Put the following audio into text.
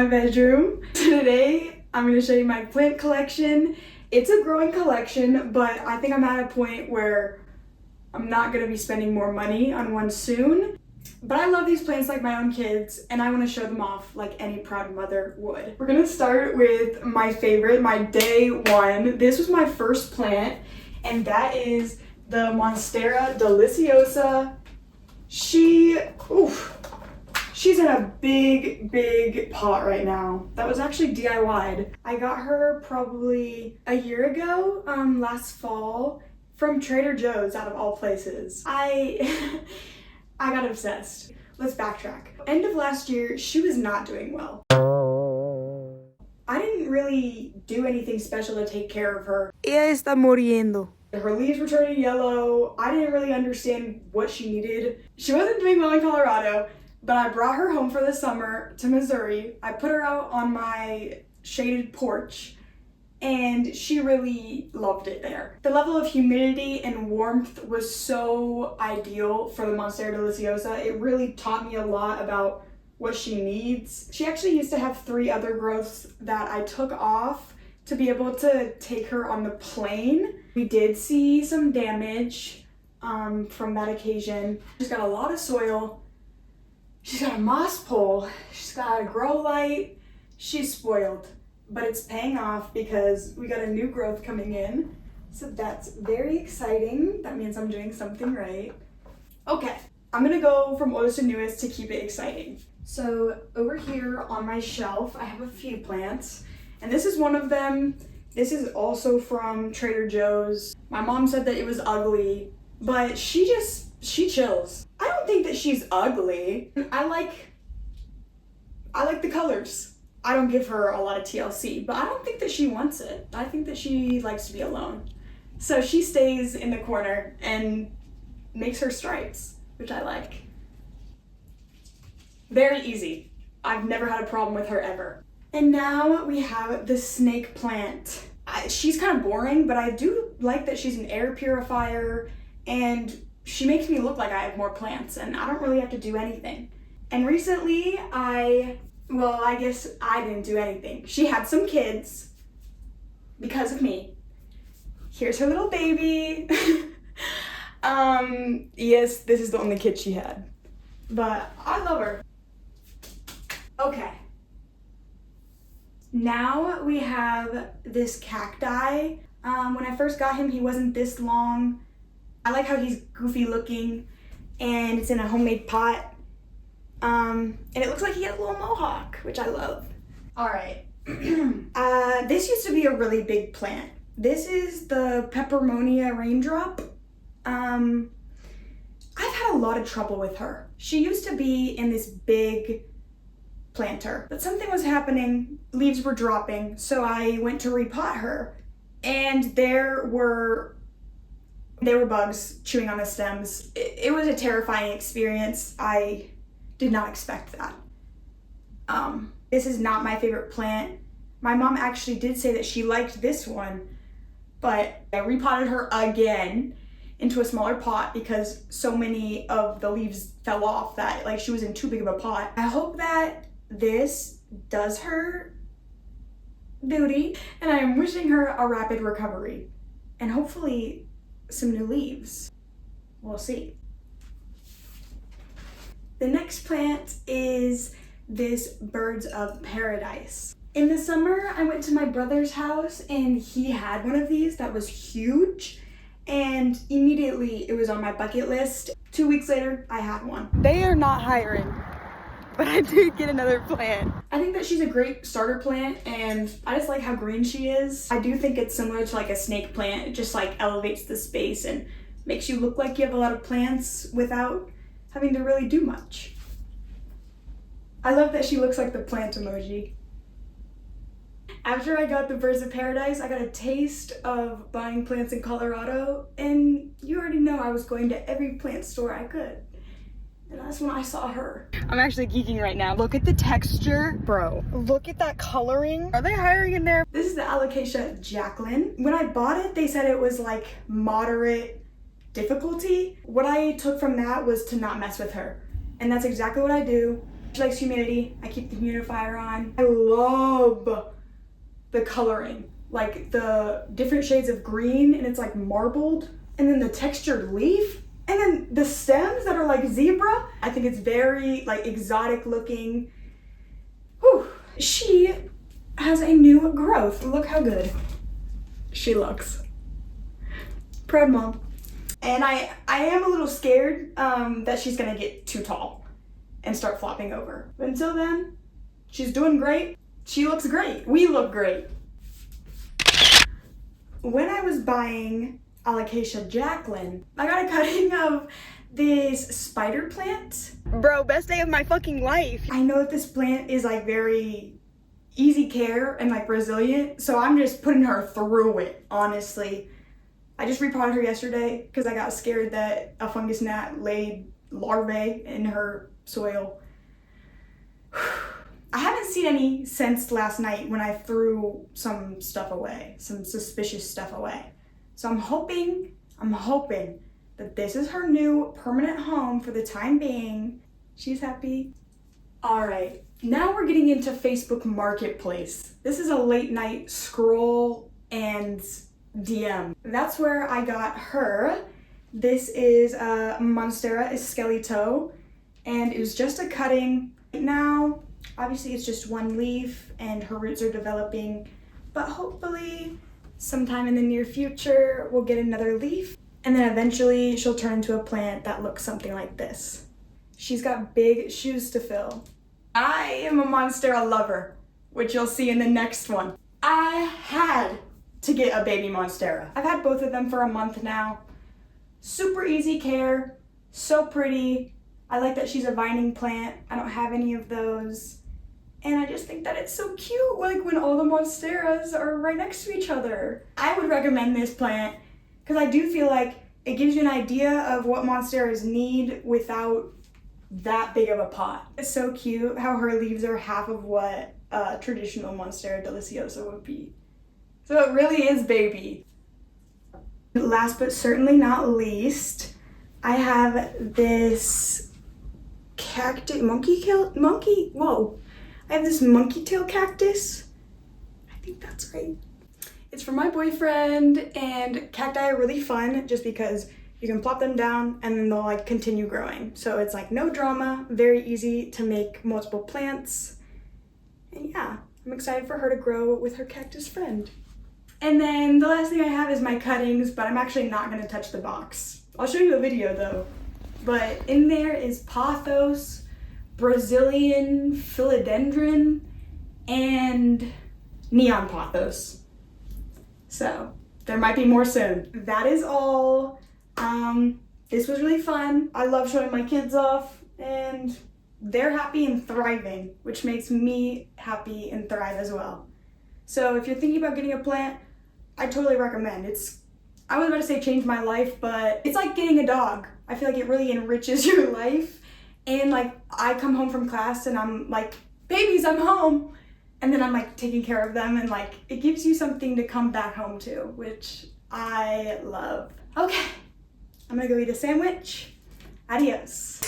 my bedroom. Today, I'm gonna show you my plant collection. It's a growing collection, but I think I'm at a point where I'm not gonna be spending more money on one soon. But I love these plants like my own kids, and I wanna show them off like any proud mother would. We're gonna start with my favorite, my day one. This was my first plant, and that is the Monstera deliciosa. She's in a big pot right now. That was actually DIY'd. I got her probably a year ago, last fall, from Trader Joe's, out of all places. I got obsessed. Let's backtrack. End of last year, she was not doing well. I didn't really do anything special to take care of her. Ella está muriendo. Her leaves were turning yellow. I didn't really understand what she needed. She wasn't doing well in Colorado, but I brought her home for the summer to Missouri. I put her out on my shaded porch, and she really loved it there. The level of humidity and warmth was so ideal for the Monstera deliciosa. It really taught me a lot about what she needs. She actually used to have 3 other growths that I took off to be able to take her on the plane. We did see some damage from that occasion. She's got a lot of soil. She's got a moss pole. She's got a grow light. She's spoiled, but it's paying off because we got a new growth coming in. So that's very exciting. That means I'm doing something right. Okay, I'm gonna go from oldest to newest to keep it exciting. So over here on my shelf, I have a few plants, and this is one of them. This is also from Trader Joe's. My mom said that it was ugly, but she chills. I don't think that she's ugly. I like the colors. I don't give her a lot of TLC, but I don't think that she wants it. I think that she likes to be alone. So she stays in the corner and makes her stripes, which I like. Very easy. I've never had a problem with her ever. And now we have the snake plant. She's kind of boring, but I do like that she's an air purifier, and she makes me look like I have more plants, and I don't really have to do anything. And recently, I guess I didn't do anything. She had some kids because of me. Here's her little baby. Yes, this is the only kid she had, but I love her. Okay. Now we have this cacti. When I first got him, he wasn't this long. I like how he's goofy looking, and it's in a homemade pot. And it looks like he has a little mohawk, which I love. All right. This used to be a really big plant. This is the Peperomia raindrop. I've had a lot of trouble with her. She used to be in this big planter, but something was happening, leaves were dropping, so I went to repot her, and there were bugs chewing on the stems. It was a terrifying experience. I did not expect that. This is not my favorite plant. My mom actually did say that she liked this one, but I repotted her again into a smaller pot because so many of the leaves fell off that she was in too big of a pot. I hope that this does her duty, and I am wishing her a rapid recovery and hopefully some new leaves. We'll see. The next plant is this Birds of Paradise. In the summer, I went to my brother's house and he had one of these that was huge, and immediately it was on my bucket list. 2 weeks later, I had one. They are not hiring, but I did get another plant. I think that she's a great starter plant, and I just like how green she is. I do think it's similar to a snake plant. It just elevates the space and makes you look like you have a lot of plants without having to really do much. I love that she looks like the plant emoji. After I got the Birds of Paradise, I got a taste of buying plants in Colorado, and you already know I was going to every plant store I could. And that's when I saw her. I'm actually geeking right now. Look at the texture. Bro, look at that coloring. Are they hiring in there? This is the Alocasia Jacqueline. When I bought it, they said it was moderate difficulty. What I took from that was to not mess with her. And that's exactly what I do. She likes humidity. I keep the humidifier on. I love the coloring, like the different shades of green, and it's like marbled, and then the textured leaf, and then the stems that are like zebra. I think it's very like exotic looking. Whew. She has a new growth. Look how good she looks. Proud mom. And I am a little scared that she's gonna get too tall and start flopping over. But until then, she's doing great. She looks great. We look great. When I was buying Alocasia Jacqueline, I got a cutting of this spider plant. Bro, best day of my fucking life. I know that this plant is like very easy care and like resilient, so I'm just putting her through it, honestly. I just repotted her yesterday because I got scared that a fungus gnat laid larvae in her soil. I haven't seen any since last night when I threw some stuff away, some suspicious stuff away. So I'm hoping that this is her new permanent home for the time being. She's happy. All right, now we're getting into Facebook Marketplace. This is a late night scroll and DM. That's where I got her. This is a Monstera Esqueleto, and it was just a cutting. Now, obviously it's just one leaf and her roots are developing, but hopefully sometime in the near future we'll get another leaf, and then eventually she'll turn into a plant that looks something like this. She's got big shoes to fill. I am a Monstera lover, which you'll see in the next one. I had to get a baby Monstera. I've had both of them for a month now. Super easy care, so pretty. I like that she's a vining plant. I don't have any of those. And I just think that it's so cute, like when all the Monsteras are right next to each other. I would recommend this plant because I do feel like it gives you an idea of what Monsteras need without that big of a pot. It's so cute how her leaves are half of what traditional Monstera deliciosa would be. So it really is baby. Last but certainly not least, I have this cactus, I have this monkey tail cactus. I think that's right. It's for my boyfriend, and cacti are really fun just because you can plop them down and then they'll like continue growing. So it's like no drama, very easy to make multiple plants. And yeah, I'm excited for her to grow with her cactus friend. And then the last thing I have is my cuttings, but I'm actually not gonna touch the box. I'll show you a video though. But in there is pothos, Brazilian philodendron, and neon pothos. So there might be more soon. That is all. This was really fun. I love showing my kids off, and they're happy and thriving, which makes me happy and thrive as well. So if you're thinking about getting a plant, I totally recommend. I was about to say change my life, but it's like getting a dog. I feel like it really enriches your life. And like I come home from class and I'm like, babies, I'm home. And then I'm like taking care of them, and like it gives you something to come back home to, which I love. Okay, I'm gonna go eat a sandwich. Adios.